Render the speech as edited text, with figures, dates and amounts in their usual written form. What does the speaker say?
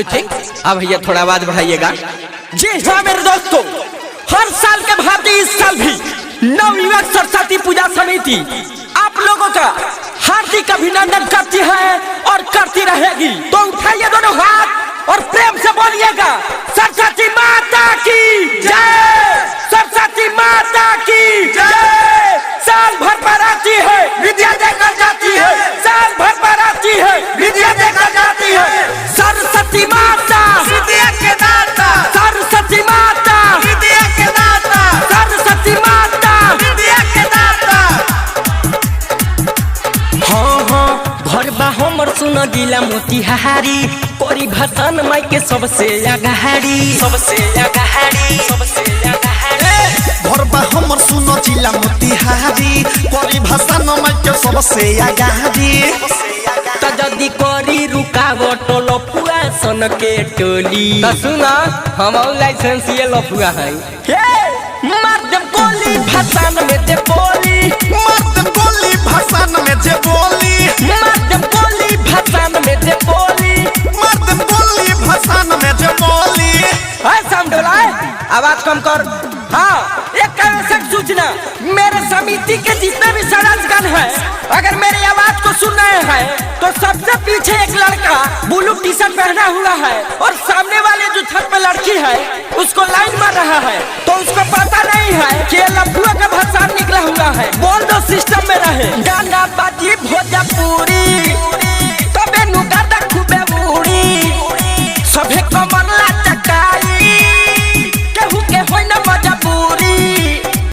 ठीक। अब भैया थोड़ा आवाज बढ़ाइएगा। जी हाँ मेरे दोस्तों, हर साल के भांति इस साल भी नवयुवक सरस्वती पूजा समिति आप लोगों का हार्दिक अभिनंदन करती है और करती रहेगी। तो उठाइए दोनों हाथ और प्रेम से बोलिएगा सरस्वती माता की जय, सरस्वती माता की जय। साल भर पर आती है विद्या देकर जाती है, साल भर पर आती है विद्या देकर जाती है। सरस्वती माता विद्या के दाता, सरस्वती माता विद्या के दाता, सरस्वती माता विद्या के दाता। हाँ हाँ भरबा हमर सुन गिला मोतिहारी, कोरी भसान माई के सबसे अगाड़ी, सबसे अगाड़ी, सबसे अगाड़ी। भरबा हमर सुनो जिला मोतिहारी, कोरी भसान माई के सबसे अगाड़ी। त जदी करी रुकावट लफुआ सन के टोली, त सुना हम लाइसेंस ये लफुआ है। मार दे गोली भसान में दे बोली, मार दे गोली भसान में जे बोली, मार दे गोली भसान में दे बोली, मार दे गोली भसान में जे बोली। है समझला, आवाज कम कर। हाँ एक आवश्यक सूचना, मेरे समिति के जितने भी सदस्यगण हैं, अगर मेरी आवाज को सुन रहे हैं तो सबसे पीछे एक लड़का ब्लू टी शर्ट पहना हुआ है और सामने वाले जो छत पे लड़की है उसको लाइन मार रहा है, तो उसको पता नहीं है कि लफुआ का भसान निकला हुआ है। बोल दो सिस्टम में रहे। गाना बाजी भोजपुरी,